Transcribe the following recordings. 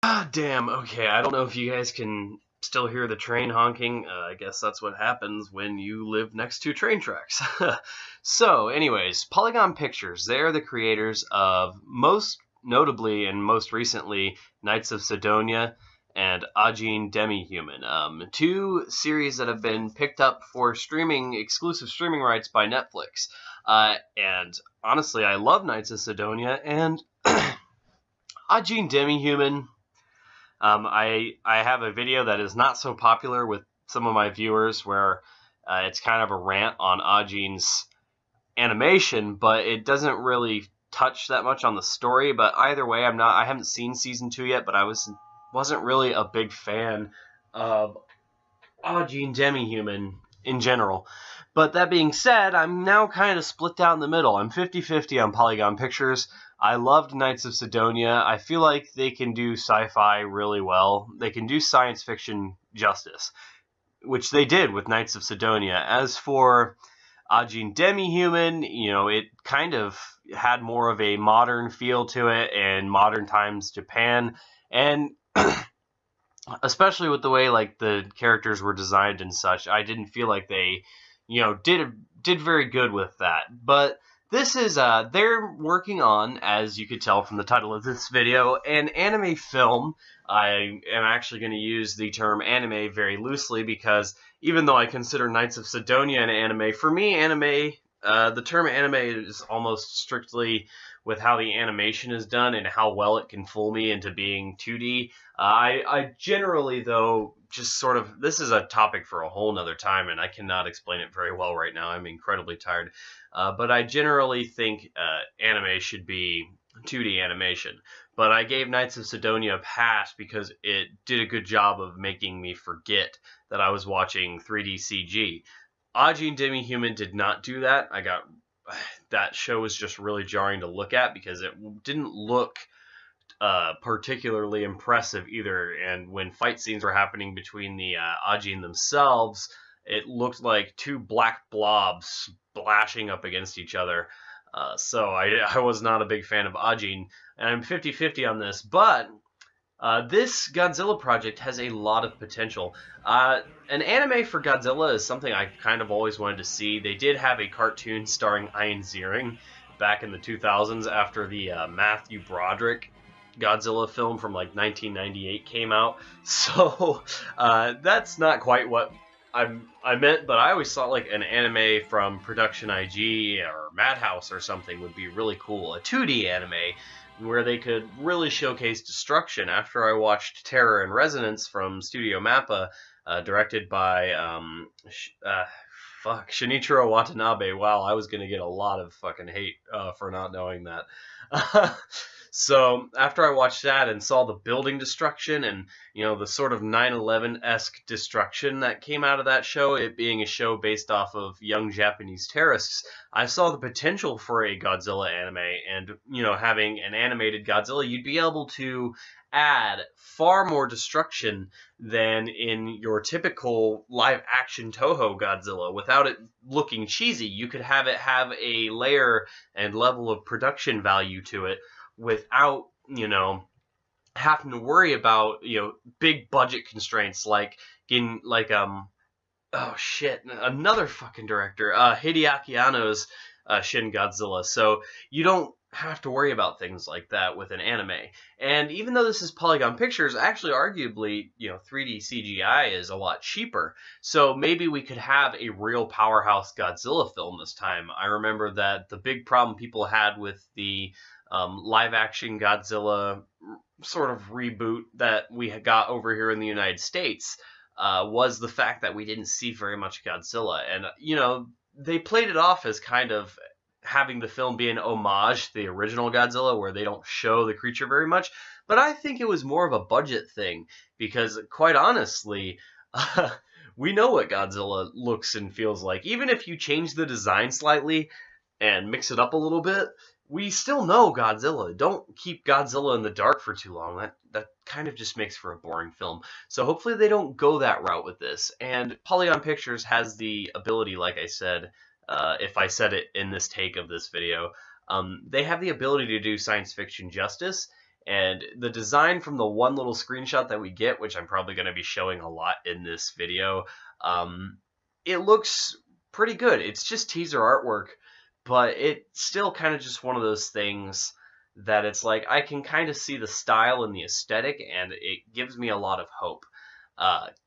Ah, damn. Okay, I don't know if you guys can still hear the train honking. I guess that's what happens when you live next to train tracks. So, anyways, Polygon Pictures. They're the creators of most notably and most recently Knights of Sidonia and Ajin, Demi Human. Two series that have been picked up for exclusive streaming rights by Netflix. And honestly, I love Knights of Sidonia and Ajin, Demi Human. I have a video that is not so popular with some of my viewers where it's kind of a rant on Ajin's animation, but it doesn't really touch that much on the story. But either way, I haven't seen season 2 yet, but I wasn't really a big fan of Ajin Demi Human in general. But that being said, I'm now kind of split down the middle. I'm 50-50 on Polygon Pictures. I loved Knights of Sidonia. I feel like they can do sci-fi really well. They can do science fiction justice, which they did with Knights of Sidonia. As for Ajin Demi Human, it kind of had more of a modern feel to it and modern times Japan, and especially with the way like the characters were designed and such, I didn't feel like they, did very good with that. But this is, they're working on, as you could tell from the title of this video, an anime film. I am actually going to use the term anime very loosely because even though I consider Knights of Sidonia an anime, for me, the term anime is almost strictly with how the animation is done and how well it can fool me into being 2D. I generally, though, just sort of, this is a topic for a whole nother time, and I cannot explain it very well right now. I'm incredibly tired. But I generally think anime should be 2D animation. But I gave Knights of Sidonia a pass because it did a good job of making me forget that I was watching 3D CG. Ajin Demi Human did not do that. That show was just really jarring to look at because it didn't look particularly impressive either. And when fight scenes were happening between the Ajin themselves, it looked like two black blobs splashing up against each other. So I was not a big fan of Ajin, and I'm 50-50 on this, but this Godzilla project has a lot of potential. An anime for Godzilla is something I kind of always wanted to see. They did have a cartoon starring Ian Ziering back in the 2000s after the Matthew Broderick Godzilla film from like 1998 came out. So that's not quite what I meant, but I always thought like an anime from Production IG or Madhouse or something would be really cool. A 2D anime where they could really showcase destruction. After I watched Terror and Resonance from Studio Mappa, directed by Shinichiro Watanabe. Wow, I was gonna get a lot of fucking hate for not knowing that. So after I watched that and saw the building destruction and, the sort of 9/11-esque destruction that came out of that show, it being a show based off of young Japanese terrorists, I saw the potential for a Godzilla anime. And, having an animated Godzilla, you'd be able to add far more destruction than in your typical live-action Toho Godzilla without it looking cheesy. You could have it have a layer and level of production value to it without, having to worry about, big budget constraints another fucking director, Hideaki Anno's Shin Godzilla. So you don't have to worry about things like that with an anime. And even though this is Polygon Pictures, actually arguably, 3D CGI is a lot cheaper. So maybe we could have a real powerhouse Godzilla film this time. I remember that the big problem people had with the live-action Godzilla sort of reboot that we had got over here in the United States was the fact that we didn't see very much Godzilla. And, they played it off as kind of having the film be an homage to the original Godzilla where they don't show the creature very much. But I think it was more of a budget thing because, quite honestly, we know what Godzilla looks and feels like. Even if you change the design slightly and mix it up a little bit, we still know Godzilla. Don't keep Godzilla in the dark for too long. That kind of just makes for a boring film. So hopefully they don't go that route with this. And Polygon Pictures has the ability, like I said, if I said it in this take of this video, they have the ability to do science fiction justice. And the design from the one little screenshot that we get, which I'm probably going to be showing a lot in this video, it looks pretty good. It's just teaser artwork, but it's still kind of just one of those things that it's like I can kind of see the style and the aesthetic, and it gives me a lot of hope.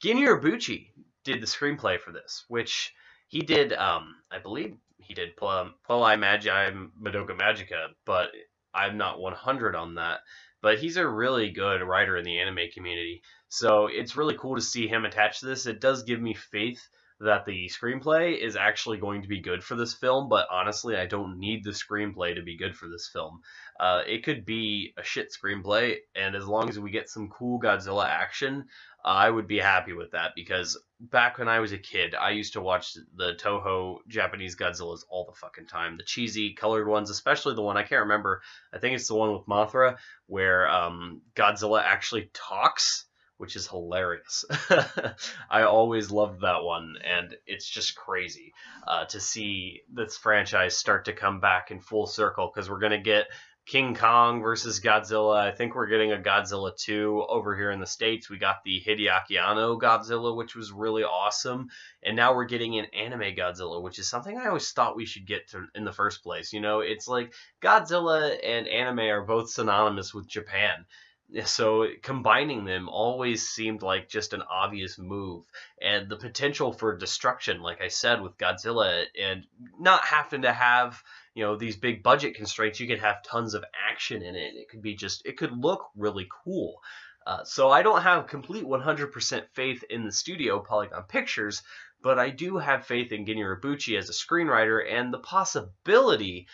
Gen Urobuchi did the screenplay for this, which he did, I believe he did Poli Magi Madoka Magica, but I'm not 100 on that. But he's a really good writer in the anime community, so it's really cool to see him attached to this. It does give me faith that the screenplay is actually going to be good for this film, but honestly, I don't need the screenplay to be good for this film. It could be a shit screenplay, and as long as we get some cool Godzilla action, I would be happy with that, because back when I was a kid, I used to watch the Toho Japanese Godzillas all the fucking time. The cheesy colored ones, especially the one, I can't remember, I think it's the one with Mothra, where Godzilla actually talks, which is hilarious. I always loved that one, and it's just crazy to see this franchise start to come back in full circle, because we're going to get King Kong versus Godzilla. I think we're getting a Godzilla 2 over here in the States. We got the Hideaki Anno Godzilla, which was really awesome. And now we're getting an anime Godzilla, which is something I always thought we should get to in the first place. You know, it's like Godzilla and anime are both synonymous with Japan. So combining them always seemed like just an obvious move, and the potential for destruction, like I said, with Godzilla, and not having to have, you know, these big budget constraints. You could have tons of action in it. It could be just, it could look really cool. So I don't have complete 100% faith in the studio, Polygon Pictures, but I do have faith in Gen Urobuchi as a screenwriter, and the possibility,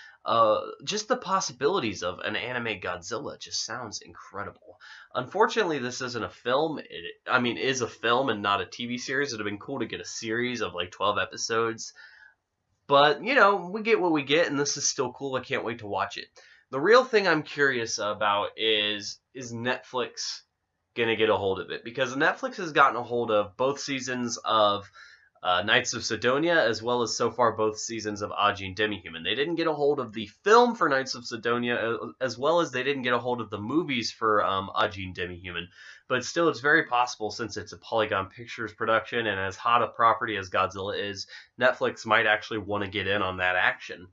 just the possibilities of an anime Godzilla just sounds incredible. Unfortunately, this isn't a film. It is a film and not a TV series. It would have been cool to get a series of like 12 episodes. But, you know, we get what we get, and this is still cool. I can't wait to watch it. The real thing I'm curious about is Netflix going to get a hold of it? Because Netflix has gotten a hold of both seasons of Knights of Sidonia, as well as so far both seasons of Ajin, Demi Human. They didn't get a hold of the film for Knights of Sidonia, as well as they didn't get a hold of the movies for Ajin, Demi Human. But still, it's very possible, since it's a Polygon Pictures production and as hot a property as Godzilla is, Netflix might actually want to get in on that action.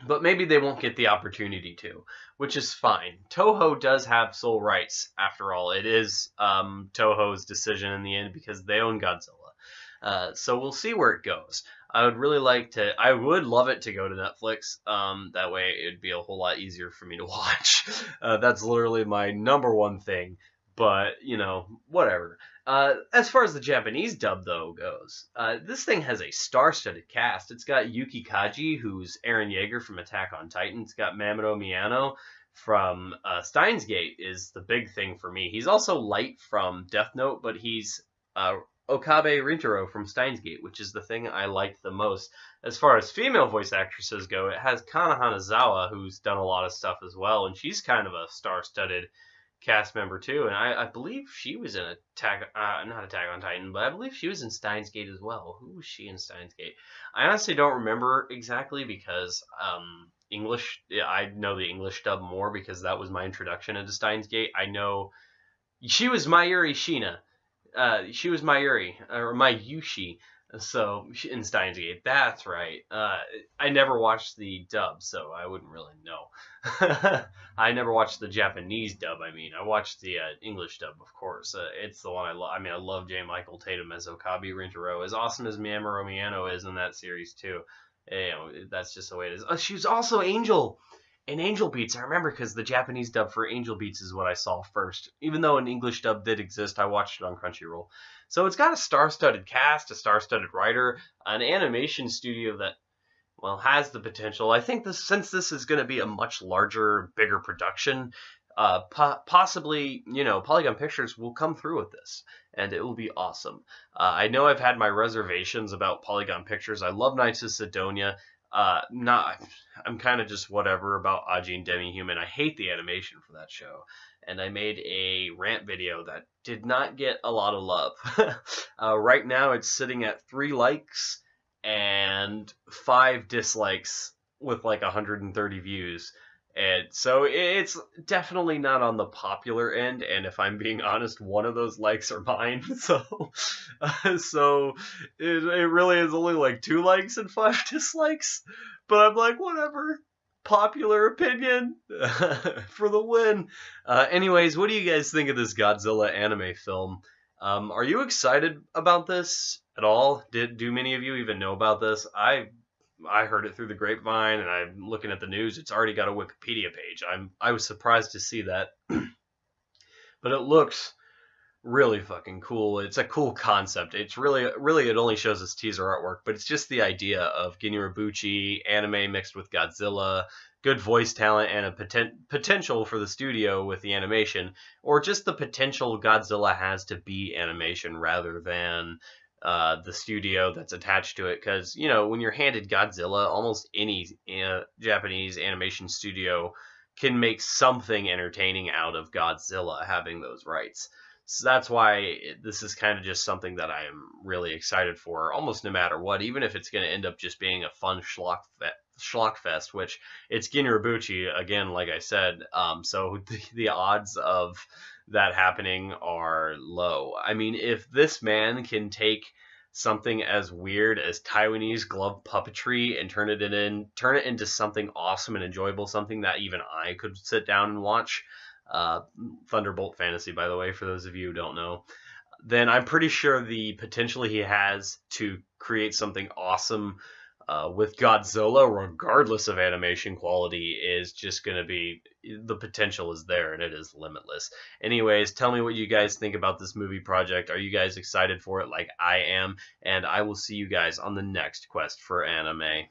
But maybe they won't get the opportunity to, which is fine. Toho does have sole rights, after all. It is Toho's decision in the end, because they own Godzilla. So we'll see where it goes. I would love it to go to Netflix. That way it'd be a whole lot easier for me to watch. That's literally my number one thing. But, you know, whatever. As far as the Japanese dub, though, goes, this thing has a star-studded cast. It's got Yuki Kaji, who's Eren Yeager from Attack on Titan. It's got Mamoru Miyano from Steins Gate is the big thing for me. He's also Light from Death Note, but he's Okabe Rintaro from Steins Gate, which is the thing I liked the most. As far as female voice actresses go, it has Kana Hanazawa, who's done a lot of stuff as well, and she's kind of a star-studded cast member too, and I believe she was in not Attack on Titan, but I believe she was in Steins Gate as well. Who was she in Steins Gate? I honestly don't remember exactly, because English, I know the English dub more, because that was my introduction into Steins Gate. I know she was Mayuri Shina. She was Mayuri, or Mayushi. So in Steins Gate, that's right. I never watched the dub, so I wouldn't really know. I never watched the Japanese dub. I watched the English dub, of course. It's the one I love. I love J. Michael Tatum as Okabe Rintaro, as awesome as Mamoru Miyano is in that series too. You know, that's just the way it is. She was also Angel in Angel Beats. I remember, because the Japanese dub for Angel Beats is what I saw first. Even though an English dub did exist, I watched it on Crunchyroll. So it's got a star-studded cast, a star-studded writer, an animation studio that, well, has the potential. I think since this is going to be a much larger, bigger production, possibly, you know, Polygon Pictures will come through with this, and it will be awesome. I know I've had my reservations about Polygon Pictures. I love Knights of Sidonia. I'm kind of just whatever about Ajin, Demi Human. I hate the animation for that show, and I made a rant video that did not get a lot of love. Right now it's sitting at 3 likes and 5 dislikes with like 130 views, And so it's definitely not on the popular end, and if I'm being honest, one of those likes are mine. So it really is only like 2 likes and 5 dislikes. But I'm like, whatever. Popular opinion for the win. Anyways, what do you guys think of this Godzilla anime film? Are you excited about this at all? Do many of you even know about this? I heard it through the grapevine, and I'm looking at the news. It's already got a Wikipedia page. I was surprised to see that, but it looks really fucking cool. It's a cool concept. It's really it only shows us teaser artwork, but it's just the idea of Gen Urobuchi anime mixed with Godzilla, good voice talent, and a potential for the studio with the animation, or just the potential Godzilla has to be animation rather than the studio that's attached to it. Because when you're handed Godzilla, almost any Japanese animation studio can make something entertaining out of Godzilla having those rights. So that's why this is kind of just something that I am really excited for, almost no matter what, even if it's going to end up just being a fun schlock fest, which it's Gen Urobuchi, again, like I said. So the odds of that happening are low. I mean, if this man can take something as weird as Taiwanese glove puppetry and turn it into something awesome and enjoyable, something that even I could sit down and watch, Thunderbolt Fantasy, by the way, for those of you who don't know, then I'm pretty sure the potential he has to create something awesome with Godzilla, regardless of animation quality, is just going to be, the potential is there, and it is limitless. Anyways, tell me what you guys think about this movie project. Are you guys excited for it like I am? And I will see you guys on the next quest for anime.